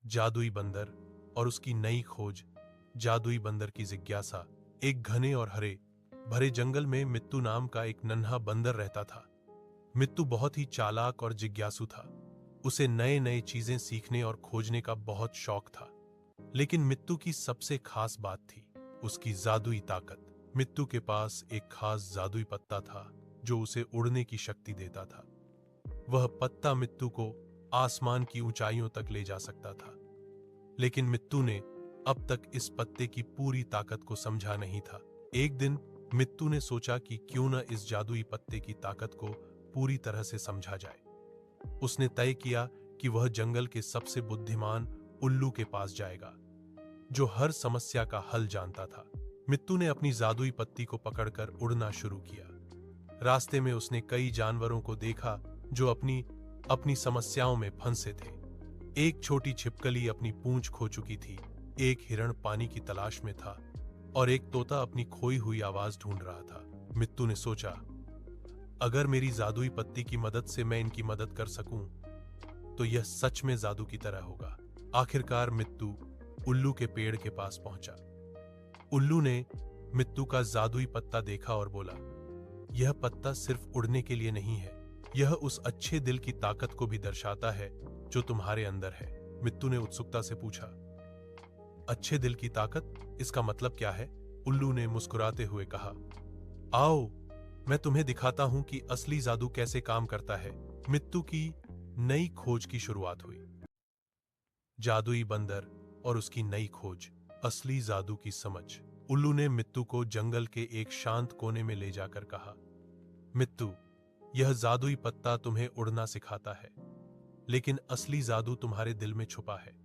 जादुई बंदर और उसकी नई खोज। जादुई बंदर की जिज्ञासा। एक घने और हरे भरे जंगल में मित्तू नाम का एक नन्हा बंदर रहता था। मित्तू बहुत ही चालाक और जिज्ञासु था। उसे नए नए चीजें सीखने और खोजने का बहुत शौक था। लेकिन मित्तू की सबसे खास बात थी उसकी जादुई ताकत। मित्तू के पास एक खास जादुई पत्ता था जो उसे उड़ने की शक्ति देता था। वह पत्ता मित्तू को आसमान की ऊंचाइयों तक ले जा सकता था। लेकिन मित्तू ने अब तक इस पत्ते की पूरी ताकत को समझा नहीं था। एक दिन मित्तू ने सोचा कि क्यों न इस जादुई पत्ते की ताकत को पूरी तरह से समझा जाए। उसने तय किया कि वह जंगल के सबसे बुद्धिमान उल्लू के पास जाएगा, जो हर समस्या का हल जानता था। मित्तू ने अपनी जादुई पत्ती को पकड़कर उड़ना शुरू किया। रास्ते में उसने कई जानवरों को देखा जो अपनी अपनी समस्याओं में फंसे थे। एक छोटी छिपकली अपनी पूंछ खो चुकी थी, एक हिरण पानी की तलाश में था और एक तोता अपनी खोई हुई आवाज ढूंढ रहा था। मित्तू ने सोचा, अगर मेरी जादुई पत्ती की मदद से मैं इनकी मदद कर सकूं, तो यह सच में जादू की तरह होगा। आखिरकार मित्तू उल्लू के पेड़ के पास पहुंचा। उल्लू ने मित्तू का जादुई पत्ता देखा और बोला, यह पत्ता सिर्फ उड़ने के लिए नहीं है, यह उस अच्छे दिल की ताकत को भी दर्शाता है जो तुम्हारे अंदर है। मित्तू ने उत्सुकता से पूछा, अच्छे दिल की ताकत, इसका मतलब क्या है? उल्लू ने मुस्कुराते हुए कहा, आओ मैं तुम्हें दिखाता हूं कि असली जादू कैसे काम करता है। मित्तू की नई खोज की शुरुआत हुई। जादुई बंदर और उसकी नई खोज, असली जादू की समझ। उल्लू ने मित्तू को जंगल के एक शांत कोने में ले जाकर कहा, मित्तू, यह जादुई पत्ता तुम्हें उड़ना सिखाता है, लेकिन असली जादू तुम्हारे दिल में छुपा है।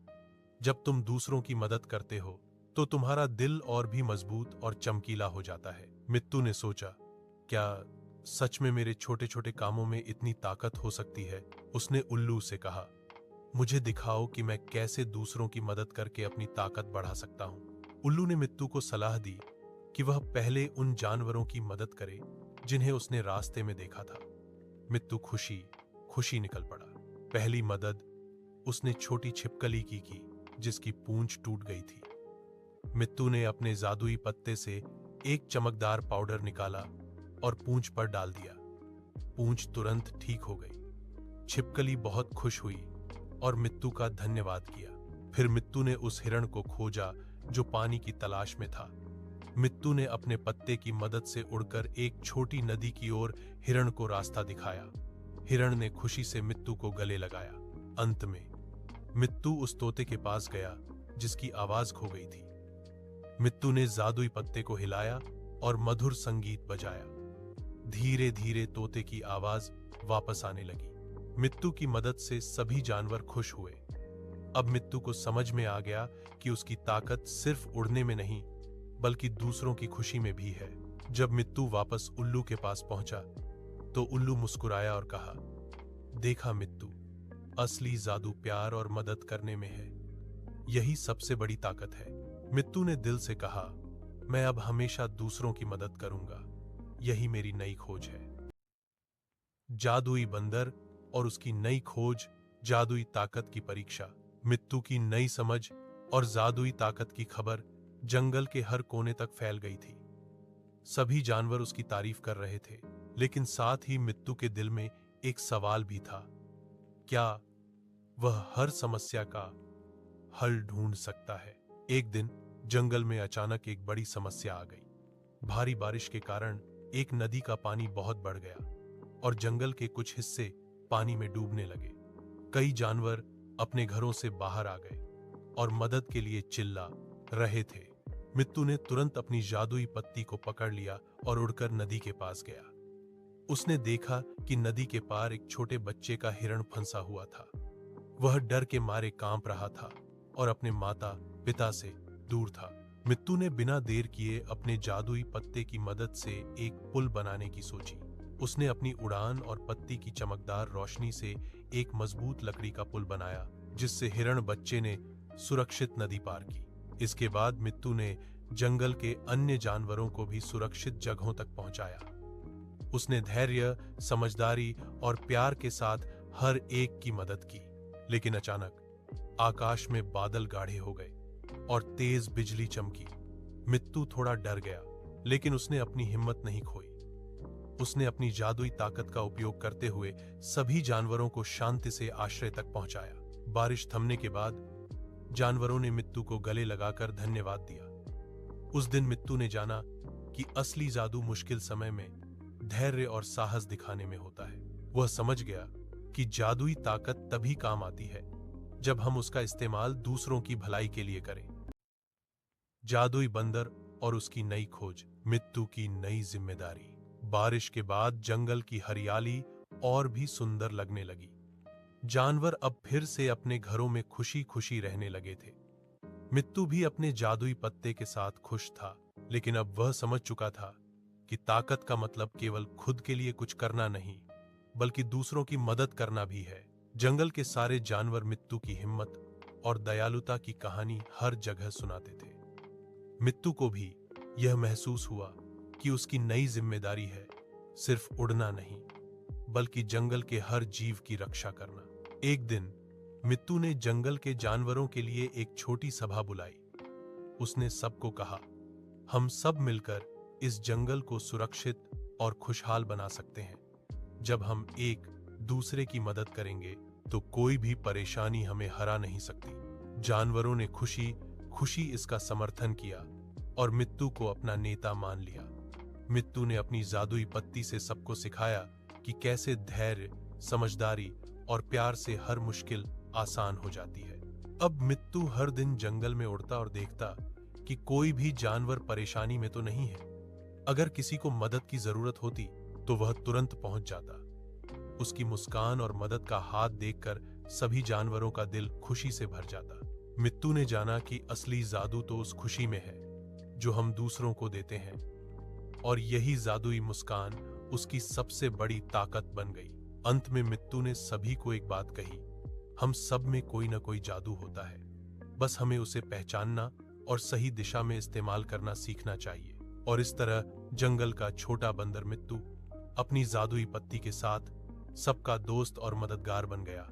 जब तुम दूसरों की मदद करते हो तो तुम्हारा दिल और भी मजबूत और चमकीला हो जाता है। मित्तू ने सोचा, क्या सच में मेरे छोटे छोटे कामों में इतनी ताकत हो सकती है? उसने उल्लू से कहा, मुझे दिखाओ कि मैं कैसे दूसरों की मदद करके अपनी ताकत बढ़ा सकता हूं। उल्लू ने मित्तू को सलाह दी कि वह पहले उन जानवरों की मदद करे जिन्हें उसने रास्ते में देखा था। मित्तू खुशी खुशी निकल पड़ा। पहली मदद उसने छोटी छिपकली की जिसकी पूंछ टूट गई थी। मित्तू ने अपने जादुई पत्ते से एक चमकदार पाउडर निकाला और पूंछ पर डाल दिया। पूंछ तुरंत ठीक हो गई। छिपकली बहुत खुश हुई और मित्तू का धन्यवाद किया। फिर मित्तू ने उस हिरण को खोजा जो पानी की तलाश में था। मित्तू ने अपने पत्ते की मदद से उड़कर एक छोटी नदी की ओर हिरण को रास्ता दिखाया। हिरण ने खुशी से मित्तू को गले लगाया। अंत में मित्तू उस तोते के पास गया जिसकी आवाज खो गई थी। मित्तू ने जादुई पत्ते को हिलाया और मधुर संगीत बजाया। धीरे धीरे तोते की आवाज वापस आने लगी। मित्तू की मदद से सभी जानवर खुश हुए। अब मित्तू को समझ में आ गया कि उसकी ताकत सिर्फ उड़ने में नहीं, बल्कि दूसरों की खुशी में भी है। जब मित्तू वापस उल्लू के पास पहुंचा तो उल्लू मुस्कुराया और कहा, देखा मित्तू, असली जादू प्यार और मदद करने में है। यही सबसे बड़ी ताकत है। मित्तू ने दिल से कहा, मैं अब हमेशा दूसरों की मदद करूंगा। यही मेरी नई खोज है। जादुई बंदर और उसकी नई खोज, जादुई ताकत की परीक्षा। मित्तू की नई समझ और जादुई ताकत की खबर जंगल के हर कोने तक फैल गई थी। सभी जानवर उसकी तारीफ कर रहे थे, लेकिन साथ ही मित्तू के दिल में एक सवाल भी था, क्या वह हर समस्या का हल ढूंढ सकता है? एक दिन जंगल में अचानक एक बड़ी समस्या आ गई। भारी बारिश के कारण एक नदी का पानी बहुत बढ़ गया और जंगल के कुछ हिस्से पानी में डूबने लगे। कई जानवर अपने घरों से बाहर आ गए और मदद के लिए चिल्ला रहे थे। मित्तू ने तुरंत अपनी जादुई पत्ती को पकड़ लिया और उड़कर नदी के पास गया। उसने देखा कि नदी के पार एक छोटे बच्चे का हिरण फंसा हुआ था। वह डर के मारे कांप रहा था और अपने माता पिता से दूर था। मित्तू ने बिना देर किए अपने जादुई पत्ते की मदद से एक पुल बनाने की सोची। उसने अपनी उड़ान और पत्ती की चमकदार रोशनी से एक मजबूत लकड़ी का पुल बनाया, जिससे हिरण बच्चे ने सुरक्षित नदी पार की। इसके बाद मित्तू ने जंगल के अन्य जानवरों को भी सुरक्षित जगहों तक पहुंचाया। उसने धैर्य, समझदारी और प्यार के साथ हर एक की मदद की। लेकिन अचानक आकाश में बादल गाढ़े हो गए और तेज बिजली चमकी। मित्तू थोड़ा डर गया, लेकिन उसने अपनी हिम्मत नहीं खोई। उसने अपनी जादुई ताकत का उपयोग करते हुए सभी जानवरों को शांति से आश्रय तक पहुंचाया। बारिश थमने के बाद जानवरों ने मित्तू को गले लगाकर धन्यवाद दिया। उस दिन मित्तू ने जाना कि असली जादू मुश्किल समय में धैर्य और साहस दिखाने में होता है। वह समझ गया कि जादुई ताकत तभी काम आती है जब हम उसका इस्तेमाल दूसरों की भलाई के लिए करें। जादुई बंदर और उसकी नई खोज, मित्तू की नई जिम्मेदारी। बारिश के बाद जंगल की हरियाली और भी सुंदर लगने लगी। जानवर अब फिर से अपने घरों में खुशी खुशी रहने लगे थे। मित्तू भी अपने जादुई पत्ते के साथ खुश था, लेकिन अब वह समझ चुका था कि ताकत का मतलब केवल खुद के लिए कुछ करना नहीं, बल्कि दूसरों की मदद करना भी है। जंगल के सारे जानवर मित्तू की हिम्मत और दयालुता की कहानी हर जगह सुनाते थे। मित्तू को भी यह महसूस हुआ कि उसकी नई जिम्मेदारी है सिर्फ उड़ना नहीं, बल्कि जंगल के हर जीव की रक्षा करना। एक दिन मित्तू ने जंगल के जानवरों के लिए एक छोटी सभा बुलाई। उसने सबको कहा, हम सब मिलकर इस जंगल को सुरक्षित और खुशहाल बना सकते हैं। जब हम एक दूसरे की मदद करेंगे तो कोई भी परेशानी हमें हरा नहीं सकती। जानवरों ने खुशी खुशी इसका समर्थन किया और मित्तू को अपना नेता मान लिया। मित्तू ने अपनी जादुई पत्ती से सबको सिखाया कि कैसे धैर्य, समझदारी और प्यार से हर मुश्किल आसान हो जाती है। अब मित्तू हर दिन जंगल में उड़ता और देखता कि कोई भी जानवर परेशानी में तो नहीं है। अगर किसी को मदद की जरूरत होती तो वह तुरंत पहुंच जाता। उसकी मुस्कान और मदद का हाथ देखकर सभी जानवरों का दिल खुशी से भर जाता। मित्तू ने जाना कि असली जादू तो उस खुशी में है जो हम दूसरों को देते हैं, और यही जादुई मुस्कान उसकी सबसे बड़ी ताकत बन गई। अंत में मित्तू ने सभी को एक बात कही, हम सब में कोई ना कोई जादू होता है, बस हमें उसे पहचानना और सही दिशा में इस्तेमाल करना सीखना चाहिए। और इस तरह जंगल का छोटा बंदर मित्तू अपनी जादुई पत्ती के साथ सबका दोस्त और मददगार बन गया।